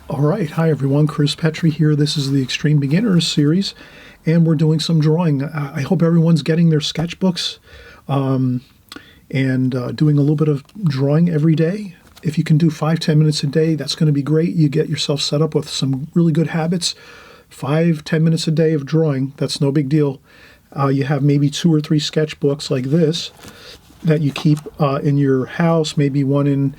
All right. Hi, everyone. Chris Petrie here. This is the Extreme Beginners series, and we're doing some drawing. I hope everyone's getting their sketchbooks and doing a little bit of drawing every day. If you can do 5-10 minutes a day, that's going to be great. You get yourself set up with some really good habits. 5-10 minutes a day of drawing, that's no big deal. You have maybe 2 or 3 sketchbooks like this that you keep in your house, maybe one in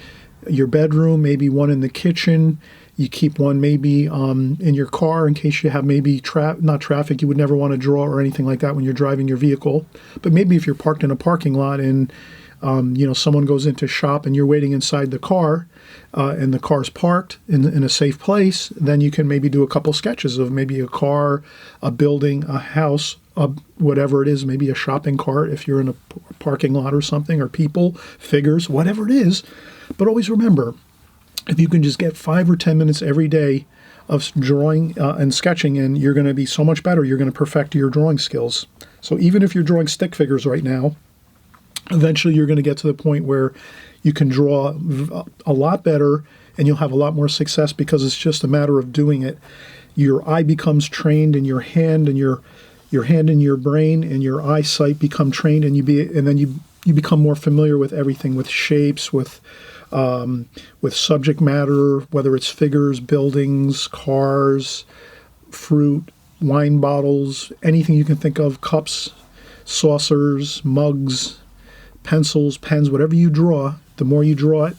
your bedroom, maybe one in the kitchen. You keep one maybe in your car in case you have maybe not traffic you would never want to draw or anything like that when you're driving your vehicle. But maybe if you're parked in a parking lot and someone goes in to shop and you're waiting inside the car and the car's parked in a safe place, then you can maybe do a couple sketches of maybe a car, a building, a house, whatever it is, maybe a shopping cart if you're in a parking lot or something, or people, figures, whatever it is. But always remember, if you can just get 5 or 10 minutes every day of drawing and sketching, and you're going to be so much better. You're going to perfect your drawing skills. So even if you're drawing stick figures right now, eventually you're going to get to the point where you can draw a lot better and you'll have a lot more success because it's just a matter of doing it. Your eye becomes trained in your hand, and your hand in your brain and your eyesight become trained, and then you become more familiar with everything, with shapes, with subject matter, whether it's figures, buildings, cars, fruit, wine bottles, anything you can think of, cups, saucers, mugs, pencils, pens, whatever you draw. The more you draw it,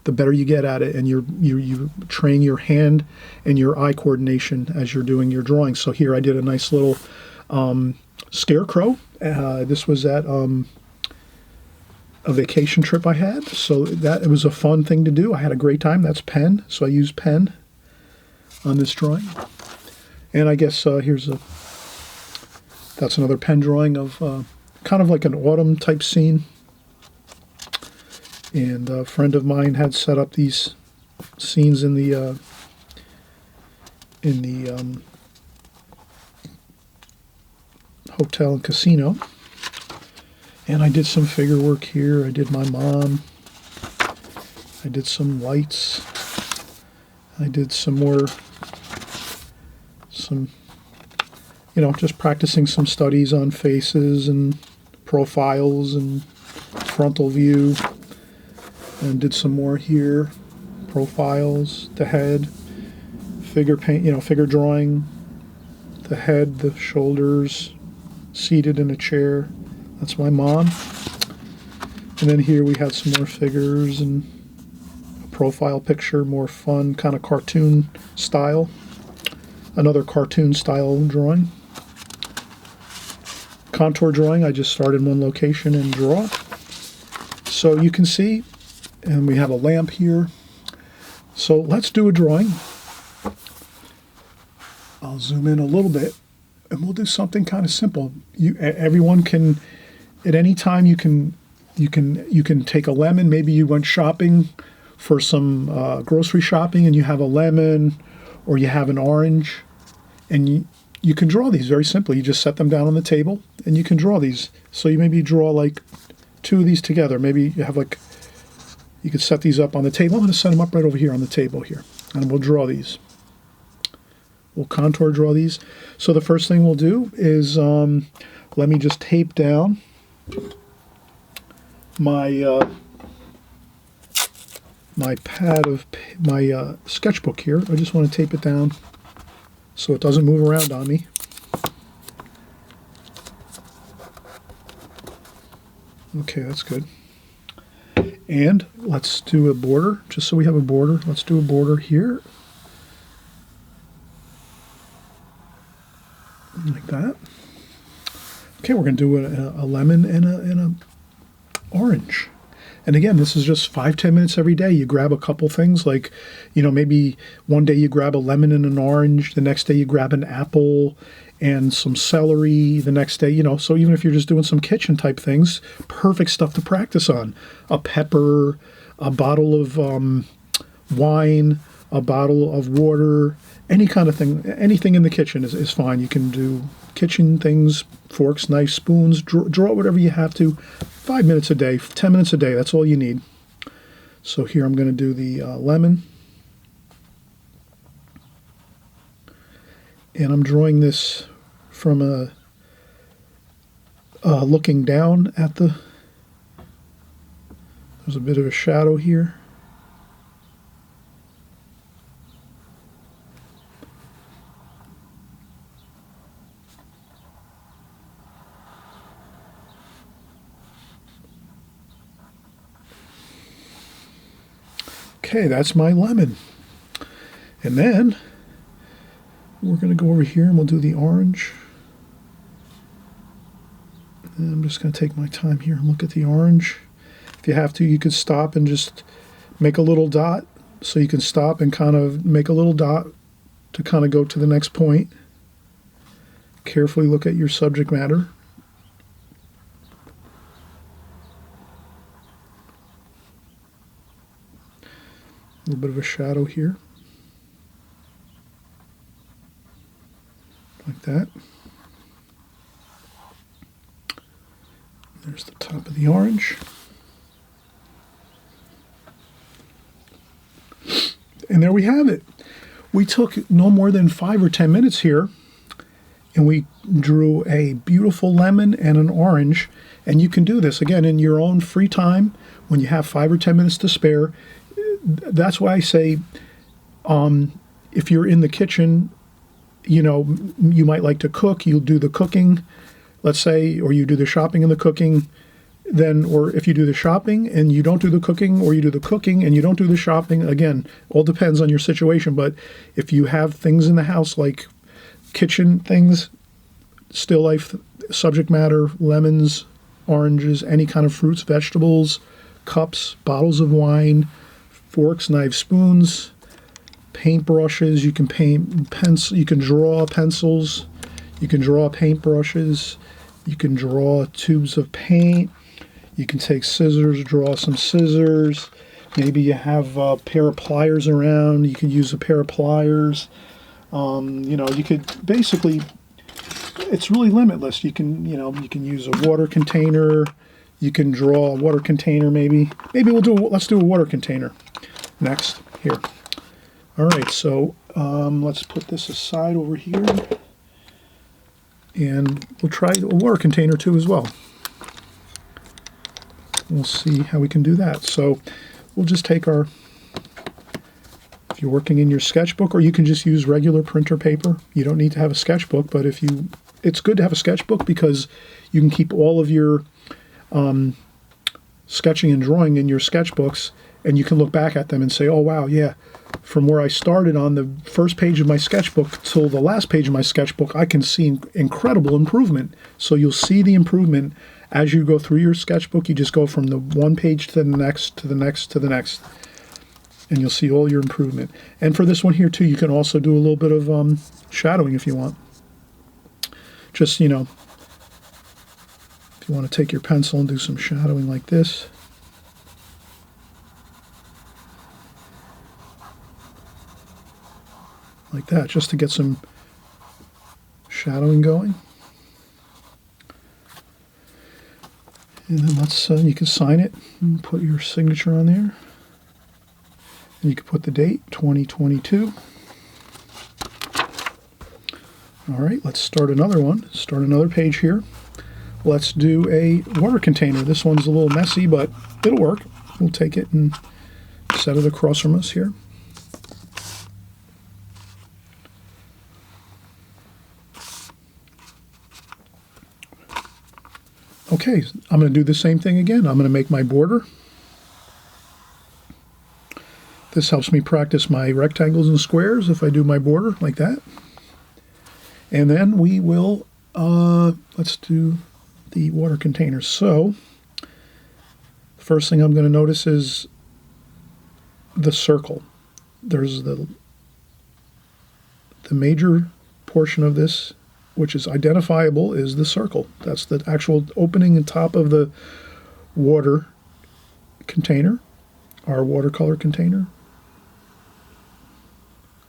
the better you get at it, and you train your hand and your eye coordination as you're doing your drawing. So here I did a nice little scarecrow. This was at a vacation trip I had, so that it was a fun thing to do. I had a great time. That's pen, so I used pen on this drawing. And I guess that's another pen drawing of kind of like an autumn type scene. And a friend of mine had set up these scenes in the hotel and casino. And I did some figure work here. I did my mom. I did some lights. I did some just practicing some studies on faces and profiles and frontal view. And did some more here. Profiles, the head, figure paint, figure drawing, the head, the shoulders, seated in a chair. That's my mom. And then here we had some more figures and a profile picture, more fun, kind of cartoon style. Another cartoon style drawing. Contour drawing, I just start in one location and draw. So you can see, and we have a lamp here. So let's do a drawing. I'll zoom in a little bit, and we'll do something kind of simple. Everyone can, at any time, you can take a lemon. Maybe you went shopping for some grocery shopping, and you have a lemon, or you have an orange, and you can draw these very simply. You just set them down on the table, and you can draw these. So you maybe draw like 2 of these together. Maybe you have you could set these up on the table. I'm going to set them up right over here on the table here, and we'll draw these. We'll contour draw these. So the first thing we'll do is let me just tape down my my sketchbook here. I just want to tape it down so it doesn't move around on me. Okay, that's good. And let's do a border, just so we have a border. Let's do a border here. Like that. Okay, we're going to do a lemon and a orange. And again, this is just 5-10 minutes every day. You grab a couple things, like, maybe one day you grab a lemon and an orange. The next day you grab an apple and some celery. The next day, so even if you're just doing some kitchen type things, perfect stuff to practice on. A pepper, a bottle of wine, a bottle of water, any kind of thing. Anything in the kitchen is fine. You can do kitchen things, forks, knives, spoons, draw whatever you have to. 5 minutes a day, 10 minutes a day, that's all you need. So here I'm going to do the lemon. and I'm drawing this from a looking down at the. There's a bit of a shadow here. Okay, that's my lemon. And then we're going to go over here and we'll do the orange. And I'm just going to take my time here and look at the orange. If you have to, you could stop and just make a little dot. So you can stop and kind of make a little dot to kind of go to the next point. Carefully look at your subject matter. A little bit of a shadow here. Like that. There's the top of the orange. And there we have it. We took no more than 5 or 10 minutes here, and we drew a beautiful lemon and an orange. And you can do this, again, in your own free time when you have 5 or 10 minutes to spare. That's why I say, if you're in the kitchen, you know, you might like to cook, you'll do the cooking, let's say, or you do the shopping and the cooking, then, or if you do the shopping and you don't do the cooking, or you do the cooking and you don't do the shopping, again, all depends on your situation. But if you have things in the house like kitchen things, still life subject matter, lemons, oranges, any kind of fruits, vegetables, cups, bottles of wine, forks, knives, spoons, paintbrushes. You can paint pencil. You can draw pencils. You can draw paintbrushes. You can draw tubes of paint. You can take scissors, draw some scissors. Maybe you have a pair of pliers around. You could use a pair of pliers. You know, you could basically. It's really limitless. You can, you know, you can use a water container. You can draw a water container. Maybe let's do a water container next here. All right, so let's put this aside over here, and we'll try a water container too as well. We'll see how we can do that. So we'll just take our, if you're working in your sketchbook, or you can just use regular printer paper. You don't need to have a sketchbook, but it's good to have a sketchbook because you can keep all of your sketching and drawing in your sketchbooks, and you can look back at them and say, oh, wow, yeah, from where I started on the first page of my sketchbook till the last page of my sketchbook, I can see incredible improvement. So you'll see the improvement as you go through your sketchbook. You just go from the one page to the next, to the next, to the next, and you'll see all your improvement. And for this one here, too, you can also do a little bit of shadowing if you want. Just, you know, if you want to take your pencil and do some shadowing like this. Like that, just to get some shadowing going. And then you can sign it and put your signature on there. And you can put the date, 2022. All right, let's start another one. Start another page here. Let's do a water container. This one's a little messy, but it'll work. We'll take it and set it across from us here. Okay, I'm going to do the same thing again. I'm going to make my border. This helps me practice my rectangles and squares if I do my border like that. And then we will, let's do the water container. So, first thing I'm going to notice is the circle. There's the major portion of this, which is identifiable, is the circle. That's the actual opening and top of the water container, our watercolor container.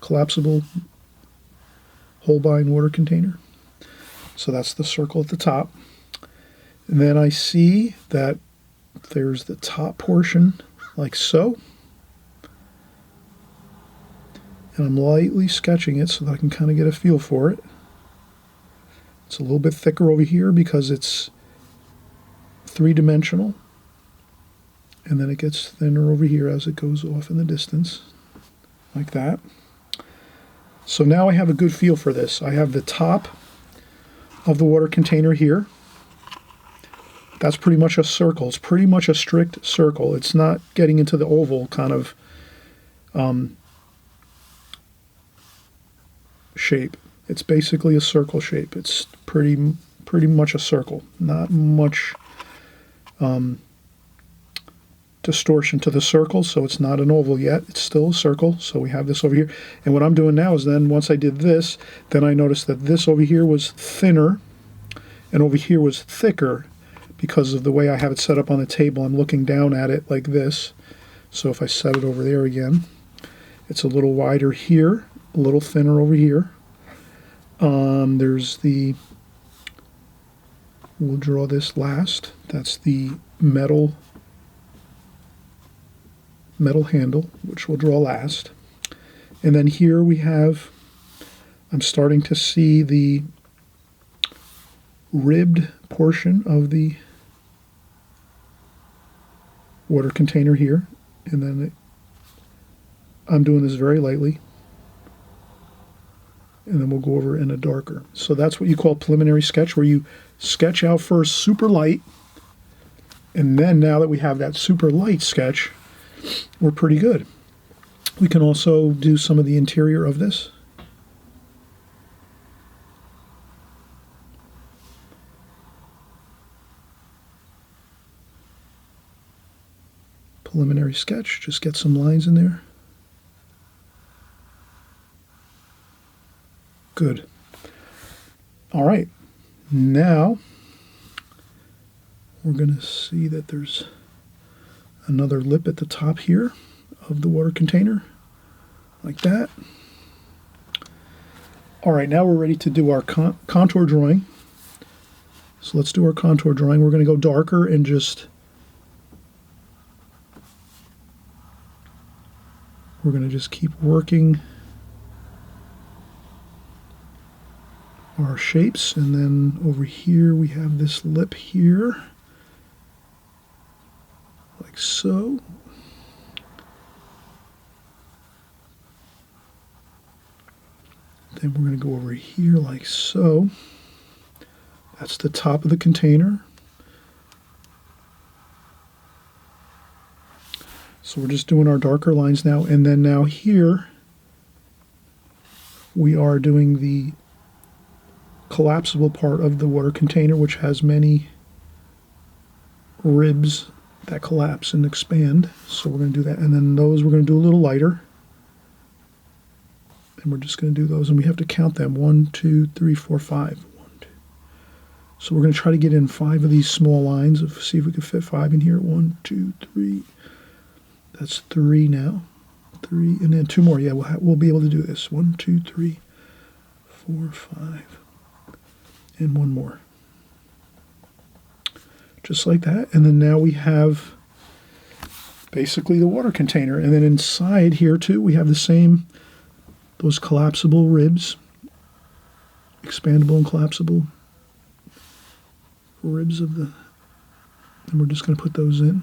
Collapsible Holbein water container. So that's the circle at the top. And then I see that there's the top portion like so. And And I'm lightly sketching it so that I can kind of get a feel for it. It's a little bit thicker over here because it's three-dimensional. And then it gets thinner over here as it goes off in the distance, like that. So now I have a good feel for this. I have the top of the water container here. That's pretty much a circle. It's pretty much a strict circle. It's not getting into the oval kind of shape. It's basically a circle shape. It's pretty much a circle. Not much distortion to the circle, so it's not an oval yet. It's still a circle, so we have this over here. And what I'm doing now is then once I did this, then I noticed that this over here was thinner and over here was thicker because of the way I have it set up on the table. I'm looking down at it like this. So if I set it over there again, it's a little wider here, a little thinner over here. There's the, we'll draw this last. That's the metal handle, which we'll draw last. And then here we have, I'm starting to see the ribbed portion of the water container here. And then I'm doing this very lightly. And then we'll go over in a darker. So that's what you call preliminary sketch, where you sketch out first super light. And then now that we have that super light sketch, we're pretty good. We can also do some of the interior of this. Preliminary sketch, just get some lines in there. Good. All right, now we're going to see that there's another lip at the top here of the water container, like that. All right, now we're ready to do our contour drawing. So let's do our contour drawing. We're going to go darker and just, we're going to just keep working our shapes. And then over here we have this lip here, like so. Then we're going to go over here like so. That's the top of the container. So we're just doing our darker lines now. And then now here we are doing the collapsible part of the water container, which has many ribs that collapse and expand. So we're going to do that. And then those we're going to do a little lighter. And we're just going to do those. And we have to count them. 1, 2, 3, 4, 5. 1, 2. So we're going to try to get in 5 of these small lines. See if we can fit 5 in here. 1, 2, 3. That's 3 now. 3. And then 2 more. Yeah, we'll be able to do this. 1, 2, 3, 4, 5. And 1 more. Just like that. And then now we have basically the water container. And then inside here too, we have the same, those collapsible ribs, expandable and collapsible ribs of the, and we're just going to put those in.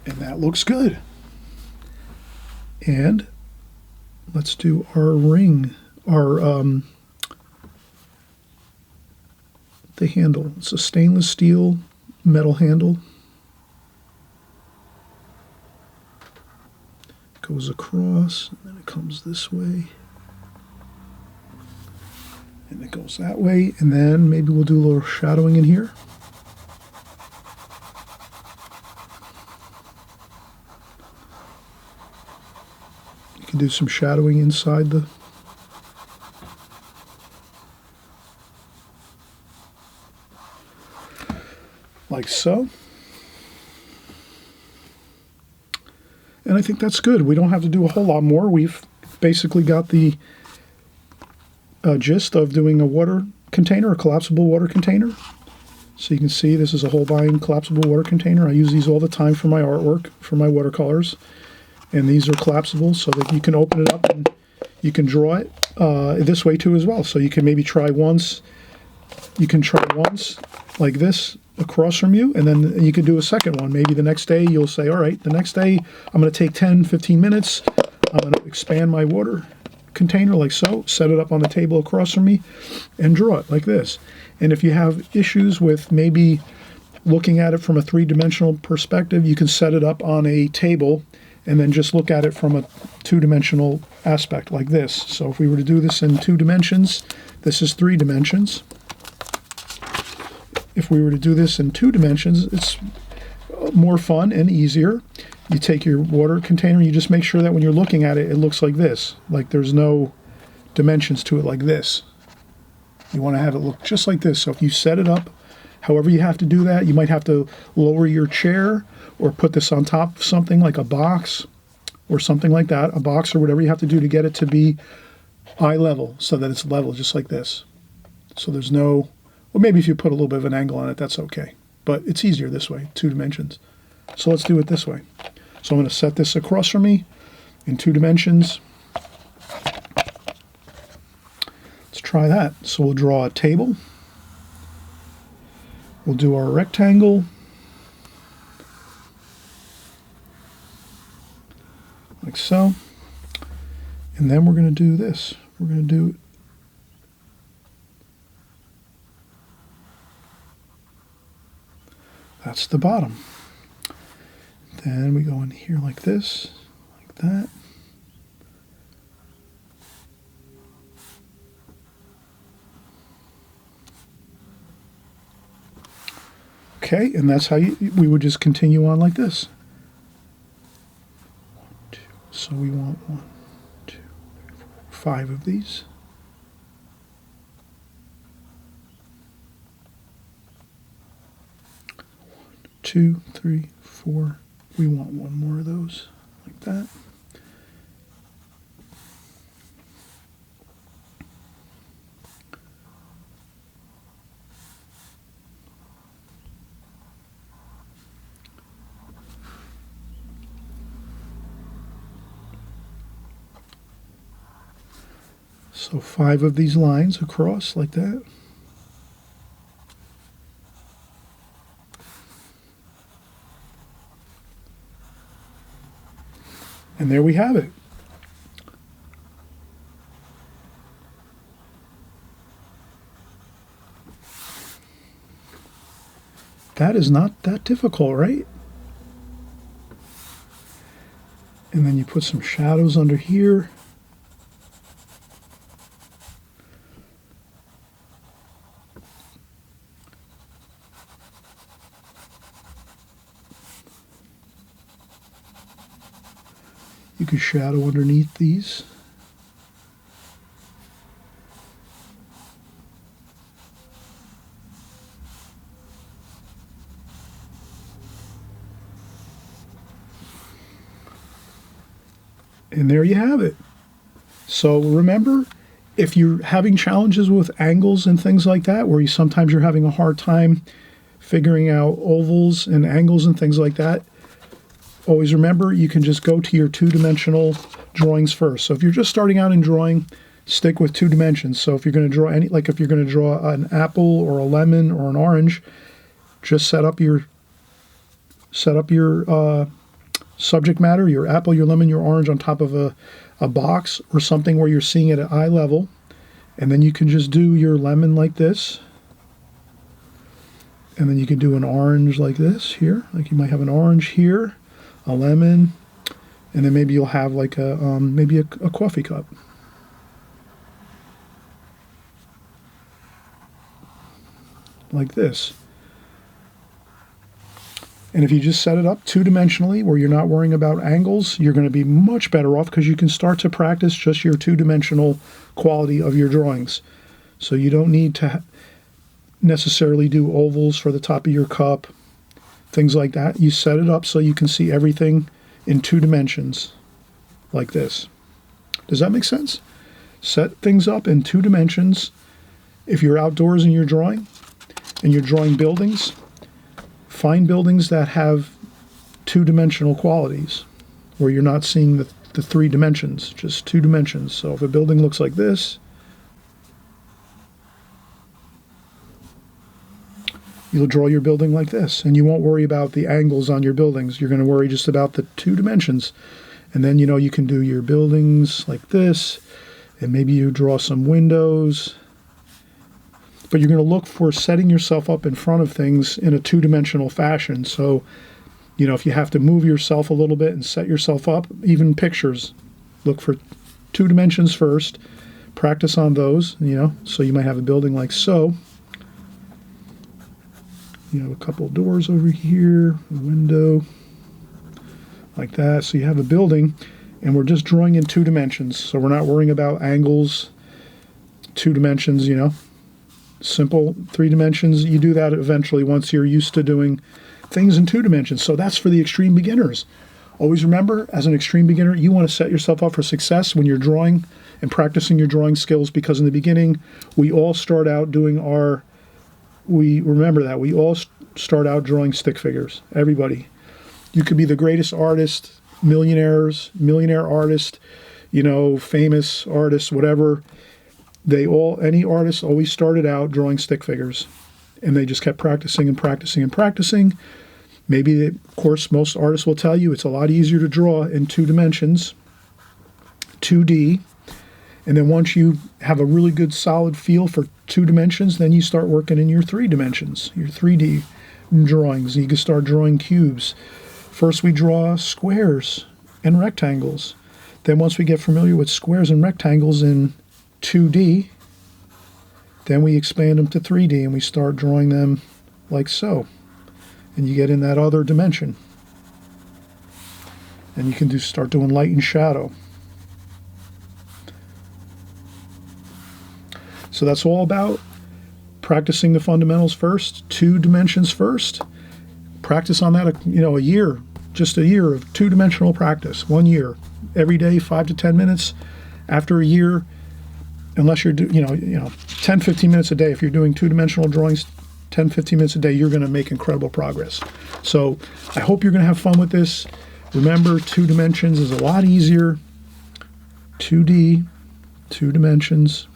And that looks good. And let's do our ring, our the handle. It's a stainless steel metal handle. Goes across, and then it comes this way. And it goes that way, and then maybe we'll do a little shadowing in here. You can do some shadowing inside the like so. And I think that's good. We don't have to do a whole lot more. We've basically got the gist of doing a water container, a collapsible water container. So you can see this is a Holbein collapsible water container. I use these all the time for my artwork, for my watercolors. And these are collapsible so that you can open it up and you can draw it this way too as well. So you can maybe try once. You can try once like this across from you, and then you can do a second one. Maybe the next day you'll say, all right, the next day I'm going to take 10, 15 minutes. I'm going to expand my water container like so, set it up on the table across from me, and draw it like this. And if you have issues with maybe looking at it from a three-dimensional perspective, you can set it up on a table and then just look at it from a two-dimensional aspect like this. So if we were to do this in 2 dimensions, this is 3 dimensions. If we were to do this in 2 dimensions, it's more fun and easier. You take your water container, you just make sure that when you're looking at it, it looks like this, like there's no dimensions to it like this. You want to have it look just like this. So if you set it up, however you have to do that, you might have to lower your chair or put this on top of something like a box or something like that, a box or whatever you have to do to get it to be eye level so that it's level just like this. So there's no, well, maybe if you put a little bit of an angle on it, that's okay. But it's easier this way, 2 dimensions. So let's do it this way. So I'm going to set this across from me in 2 dimensions. Let's try that. So we'll draw a table. We'll do our rectangle. Like so. And then we're going to do this. We're going to do that's the bottom. Then we go in here like this, like that. Okay, and that's how we would just continue on like this. 1, 2. So we want 1, 2, 3, 4, 5 of these. 2, 3, 4. We want 1 more of those, like that. So 5 of these lines across like that. And there we have it. That is not that difficult, right? And then you put some shadows under here. You can shadow underneath these. And there you have it. So remember, if you're having challenges with angles and things like that, where sometimes you're having a hard time figuring out ovals and angles and things like that, always remember you can just go to your 2-dimensional drawings first. So if you're just starting out in drawing, stick with 2 dimensions. So if you're going to draw if you're going to draw an apple or a lemon or an orange, just set up your subject matter, your apple, your lemon, your orange on top of a box or something where you're seeing it at eye level. And then you can just do your lemon like this. And then you can do an orange like this here. Like you might have an orange here, a lemon, and then maybe you'll have like maybe a coffee cup. Like this. And if you just set it up 2-dimensionally where you're not worrying about angles, you're going to be much better off because you can start to practice just your 2-dimensional quality of your drawings. So you don't need to necessarily do ovals for the top of your cup, things like that. You set it up so you can see everything in 2 dimensions like this. Does that make sense? Set things up in 2 dimensions if you're outdoors and you're drawing, and you're drawing buildings, find buildings that have two-dimensional qualities, where you're not seeing the three dimensions, just two dimensions. So if a building looks like this, you'll draw your building like this, and you won't worry about the angles on your buildings. You're going to worry just about the two dimensions. And then, you can do your buildings like this, and maybe you draw some windows. But you're going to look for setting yourself up in front of things in a two-dimensional fashion. So, if you have to move yourself a little bit and set yourself up, even pictures, look for two dimensions first, practice on those, so you might have a building like so. A couple of doors over here, a window, like that. So you have a building, and we're just drawing in two dimensions. So we're not worrying about angles, two dimensions, simple three dimensions. You do that eventually once you're used to doing things in two dimensions. So that's for the extreme beginners. Always remember, as an extreme beginner, you want to set yourself up for success when you're drawing and practicing your drawing skills, because in the beginning, we all start out we all start out drawing stick figures. Everybody. You could be the greatest artist, millionaire artist, famous artist, whatever. Any artist always started out drawing stick figures, and they just kept practicing and practicing and practicing. Maybe, of course, most artists will tell you it's a lot easier to draw in two dimensions, 2D. And then once you have a really good solid feel for two dimensions, then you start working in your three dimensions, your 3D drawings. You can start drawing cubes. First we draw squares and rectangles. Then once we get familiar with squares and rectangles in 2D, then we expand them to 3D and we start drawing them like so. And you get in that other dimension. And you can start doing light and shadow. So that's all about practicing the fundamentals first, two dimensions first. Practice on that, a year, just a year of two-dimensional practice, 1 year, every day, 5 to 10 minutes. After a year, unless you're 10, 15 minutes a day, if you're doing two-dimensional drawings, 10, 15 minutes a day, you're going to make incredible progress. So I hope you're going to have fun with this. Remember, two dimensions is a lot easier. 2D, two dimensions,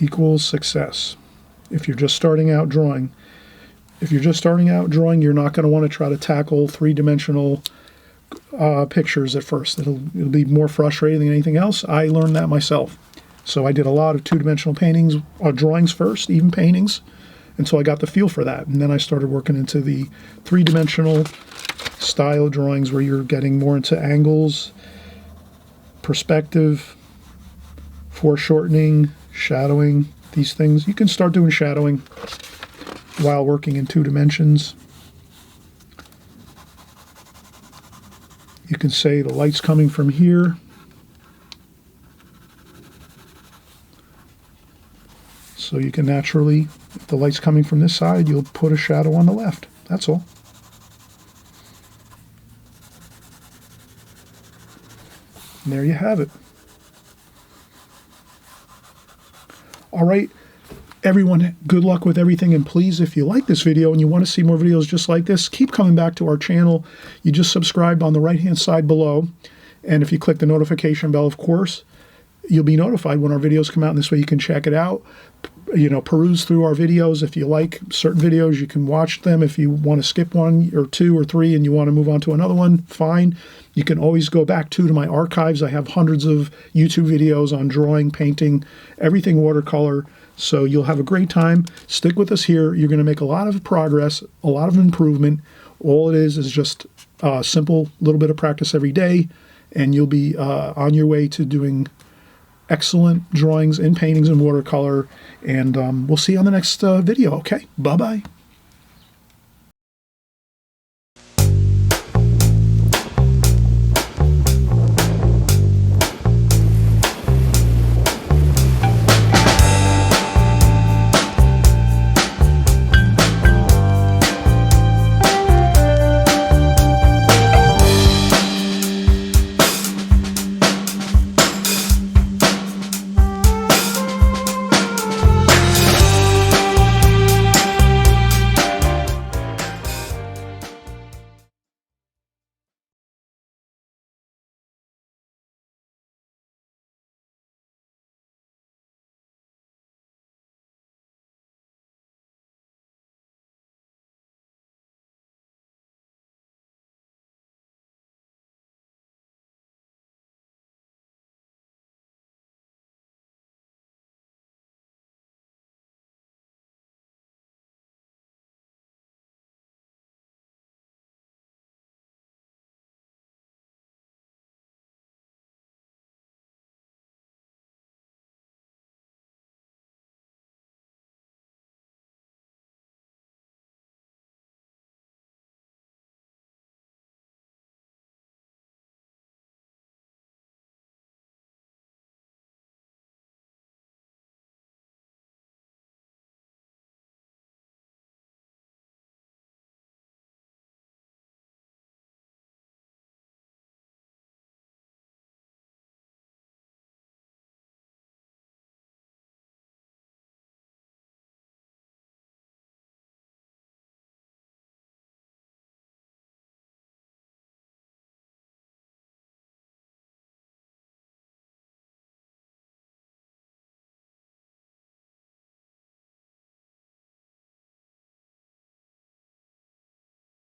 equals success. If you're just starting out drawing, you're not going to want to try to tackle three-dimensional pictures at first. It'll be more frustrating than anything else. I learned that myself. So I did a lot of two-dimensional paintings, drawings first, even paintings, until I got the feel for that. And then I started working into the three-dimensional style drawings, where you're getting more into angles, perspective, foreshortening, shadowing, these things. You can start doing shadowing while working in two dimensions. You can say the light's coming from here. So you can naturally, if the light's coming from this side, you'll put a shadow on the left. That's all. And there you have it. All right, everyone, good luck with everything. And please, if you like this video and you want to see more videos just like this, keep coming back to our channel. You just subscribe on the right-hand side below. And if you click the notification bell, of course, you'll be notified when our videos come out. And this way you can check it out, peruse through our videos. If you like certain videos, you can watch them. If you want to skip one or two or three and you want to move on to another one, fine. You can always go back to my archives. I have hundreds of YouTube videos on drawing, painting, everything watercolor. So you'll have a great time. Stick with us here. You're going to make a lot of progress, a lot of improvement. All it is just a simple little bit of practice every day, and you'll be on your way to doing excellent drawings and paintings in watercolor. And we'll see you on the next video. Okay, bye-bye.